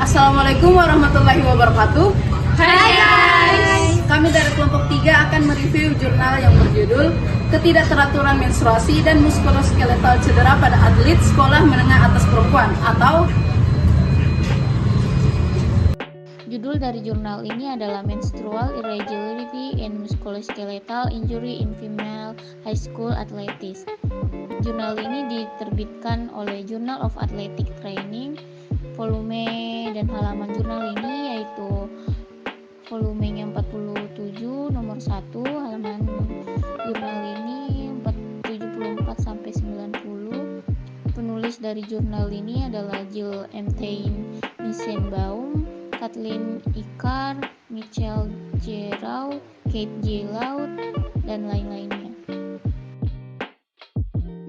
Assalamualaikum warahmatullahi wabarakatuh. Hai guys. Kami dari kelompok 3 akan mereview jurnal yang berjudul Ketidakteraturan Menstruasi dan Muskuloskeletal Cedera pada Atlet Sekolah Menengah Atas Perempuan atau Judul dari jurnal ini adalah Menstrual Irregularity and Musculoskeletal Injury in Female High School Athletics. Jurnal ini diterbitkan oleh Journal of Athletic Training. Volume dan halaman jurnal ini yaitu volumenya 47 nomor 1, halaman jurnal ini 74 sampai 90. Penulis dari jurnal ini adalah Jill M. Tain Nissenbaum, Kathleen Icahn, Michelle J. Rao, Kate J. Laut, dan lain-lainnya.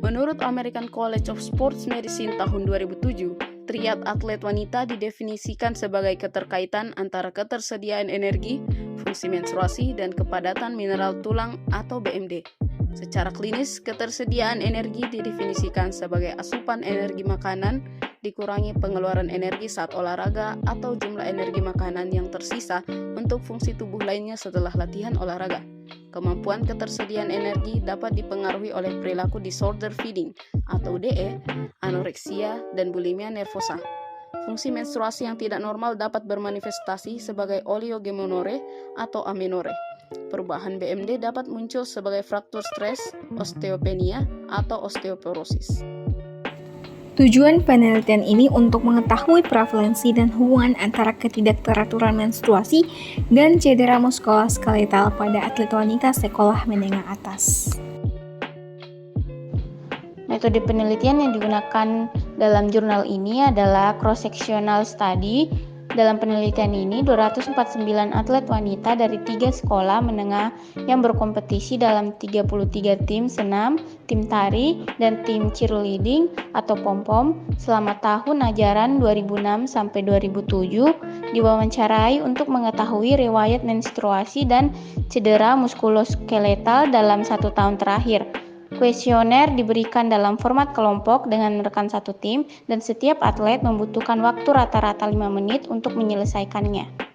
Menurut American College of Sports Medicine tahun 2007, triad atlet wanita didefinisikan sebagai keterkaitan antara ketersediaan energi, fungsi menstruasi, dan kepadatan mineral tulang atau BMD. Secara klinis, ketersediaan energi didefinisikan sebagai asupan energi makanan dikurangi pengeluaran energi saat olahraga atau jumlah energi makanan yang tersisa untuk fungsi tubuh lainnya setelah latihan olahraga. Kemampuan ketersediaan energi dapat dipengaruhi oleh perilaku disorder feeding atau DE, anoreksia, dan bulimia nervosa. Fungsi menstruasi yang tidak normal dapat bermanifestasi sebagai oligomenore atau amenore. Perubahan BMD dapat muncul sebagai fraktur stres, osteopenia, atau osteoporosis. Tujuan penelitian ini untuk mengetahui prevalensi dan hubungan antara ketidakteraturan menstruasi dan cedera muskuloskeletal pada atlet wanita sekolah menengah atas. Metode penelitian yang digunakan dalam jurnal ini adalah cross-sectional study. Dalam penelitian ini, 249 atlet wanita dari 3 sekolah menengah yang berkompetisi dalam 33 tim senam, tim tari, dan tim cheerleading atau pom-pom selama tahun ajaran 2006 sampai 2007 diwawancarai untuk mengetahui riwayat menstruasi dan cedera muskuloskeletal dalam 1 tahun terakhir. Kuesioner diberikan dalam format kelompok dengan rekan satu tim dan setiap atlet membutuhkan waktu rata-rata 5 menit untuk menyelesaikannya.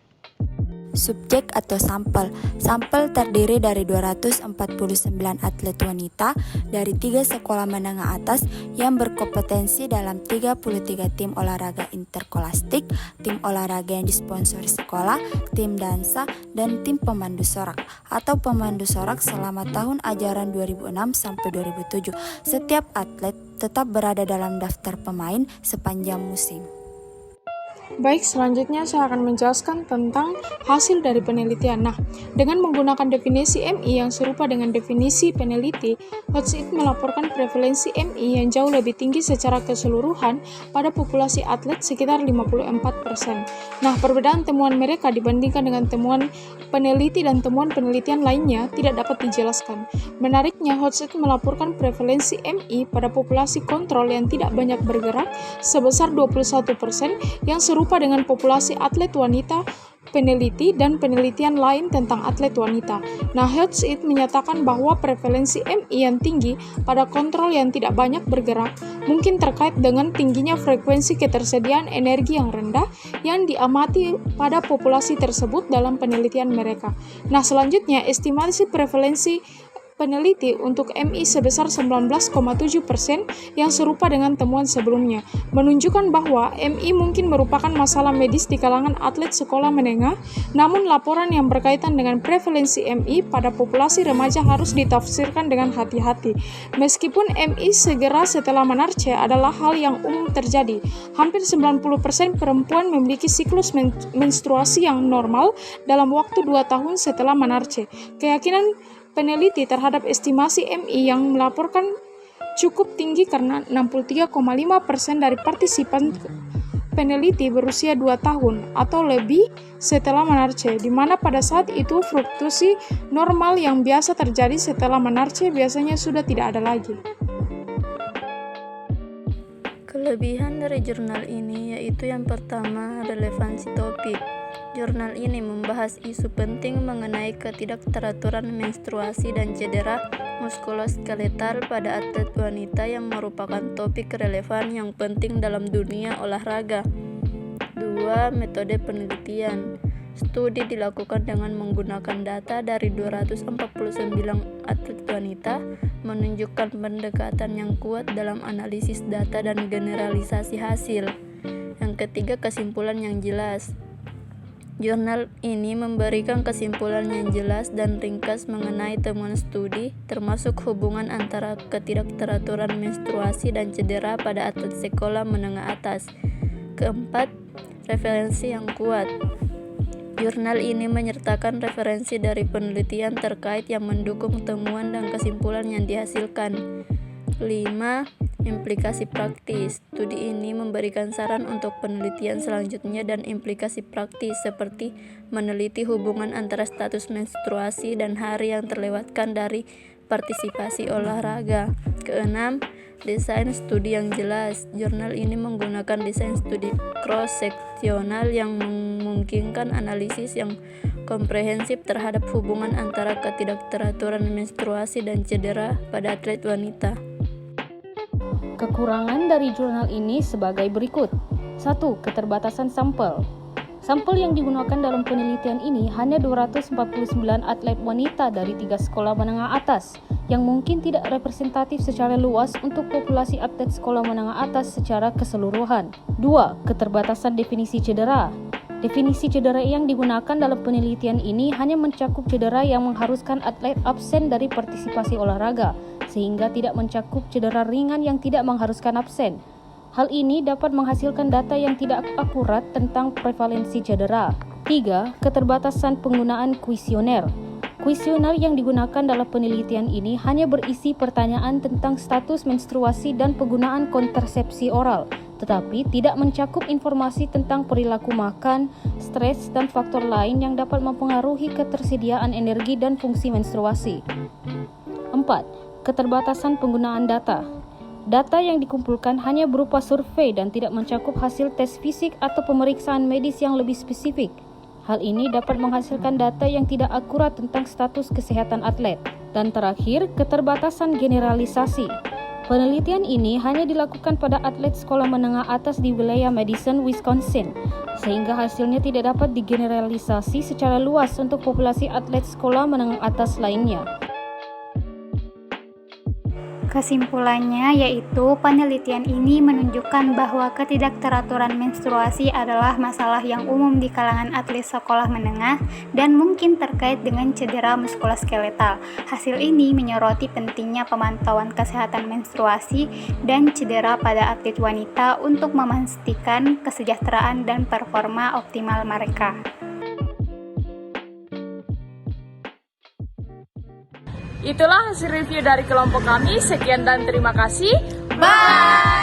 Subjek atau sampel. Sampel terdiri dari 249 atlet wanita dari 3 sekolah menengah atas yang berkompetensi dalam 33 tim olahraga interkolastik, tim olahraga yang disponsori sekolah, tim dansa, dan tim pemandu sorak atau pemandu sorak selama tahun ajaran 2006 sampai 2007. Setiap atlet tetap berada dalam daftar pemain sepanjang musim. Baik, selanjutnya saya akan menjelaskan tentang hasil dari penelitian. Nah, dengan menggunakan definisi MI yang serupa dengan definisi peneliti, Hodges melaporkan prevalensi MI yang jauh lebih tinggi secara keseluruhan pada populasi atlet sekitar 54%. Nah, perbedaan temuan mereka dibandingkan dengan temuan peneliti dan temuan penelitian lainnya tidak dapat dijelaskan. Menariknya, Hodges melaporkan prevalensi MI pada populasi kontrol yang tidak banyak bergerak sebesar 21% yang serupa dengan populasi atlet wanita peneliti dan penelitian lain tentang atlet wanita. Nah, Hodges menyatakan bahwa prevalensi MI yang tinggi pada kontrol yang tidak banyak bergerak mungkin terkait dengan tingginya frekuensi ketersediaan energi yang rendah yang diamati pada populasi tersebut dalam penelitian mereka. Nah, selanjutnya estimasi prevalensi peneliti untuk MI sebesar 19,7% yang serupa dengan temuan sebelumnya, menunjukkan bahwa MI mungkin merupakan masalah medis di kalangan atlet sekolah menengah, namun laporan yang berkaitan dengan prevalensi MI pada populasi remaja harus ditafsirkan dengan hati-hati. Meskipun MI segera setelah menarche adalah hal yang umum terjadi, hampir 90% perempuan memiliki siklus menstruasi yang normal dalam waktu 2 tahun setelah menarche. Keyakinan peneliti terhadap estimasi MI yang melaporkan cukup tinggi karena 63,5% dari partisipan peneliti berusia 2 tahun atau lebih setelah menarche, di mana pada saat itu fluktuasi normal yang biasa terjadi setelah menarche biasanya sudah tidak ada lagi. Kelebihan dari jurnal ini yaitu yang pertama, relevansi topik. Jurnal ini membahas isu penting mengenai ketidakteraturan menstruasi dan cedera muskuloskeletal pada atlet wanita yang merupakan topik relevan yang penting dalam dunia olahraga. 2. Metode penelitian. Studi dilakukan dengan menggunakan data dari 249 atlet wanita, menunjukkan pendekatan yang kuat dalam analisis data dan generalisasi hasil. Yang ketiga, kesimpulan yang jelas. Jurnal ini memberikan kesimpulan yang jelas dan ringkas mengenai temuan studi, termasuk hubungan antara ketidakteraturan menstruasi dan cedera pada atlet sekolah menengah atas. Keempat, referensi yang kuat. Jurnal ini menyertakan referensi dari penelitian terkait yang mendukung temuan dan kesimpulan yang dihasilkan. 5. Implikasi praktis. Studi ini memberikan saran untuk penelitian selanjutnya dan implikasi praktis seperti meneliti hubungan antara status menstruasi dan hari yang terlewatkan dari partisipasi olahraga. Keenam, desain studi yang jelas. Jurnal ini menggunakan desain studi cross-seksional yang memungkinkan analisis yang komprehensif terhadap hubungan antara ketidakteraturan menstruasi dan cedera pada atlet wanita. Kekurangan dari jurnal ini sebagai berikut. 1. Keterbatasan sampel. Sampel yang digunakan dalam penelitian ini hanya 249 atlet wanita dari 3 sekolah menengah atas, yang mungkin tidak representatif secara luas untuk populasi atlet sekolah menengah atas secara keseluruhan. 2. Keterbatasan definisi cedera. Definisi cedera yang digunakan dalam penelitian ini hanya mencakup cedera yang mengharuskan atlet absen dari partisipasi olahraga, sehingga tidak mencakup cedera ringan yang tidak mengharuskan absen. Hal ini dapat menghasilkan data yang tidak akurat tentang prevalensi cedera. 3. Keterbatasan penggunaan kuesioner. Kuesioner yang digunakan dalam penelitian ini hanya berisi pertanyaan tentang status menstruasi dan penggunaan kontrasepsi oral, tetapi tidak mencakup informasi tentang perilaku makan, stres, dan faktor lain yang dapat mempengaruhi ketersediaan energi dan fungsi menstruasi. 4. Keterbatasan penggunaan data. Data yang dikumpulkan hanya berupa survei dan tidak mencakup hasil tes fisik atau pemeriksaan medis yang lebih spesifik. Hal ini dapat menghasilkan data yang tidak akurat tentang status kesehatan atlet. Dan terakhir, keterbatasan generalisasi. Penelitian ini hanya dilakukan pada atlet sekolah menengah atas di wilayah Madison, Wisconsin, sehingga hasilnya tidak dapat digeneralisasi secara luas untuk populasi atlet sekolah menengah atas lainnya. Kesimpulannya yaitu penelitian ini menunjukkan bahwa ketidakteraturan menstruasi adalah masalah yang umum di kalangan atlet sekolah menengah dan mungkin terkait dengan cedera muskuloskeletal. Hasil ini menyoroti pentingnya pemantauan kesehatan menstruasi dan cedera pada atlet wanita untuk memastikan kesejahteraan dan performa optimal mereka. Itulah hasil review dari kelompok kami. Sekian dan terima kasih. Bye!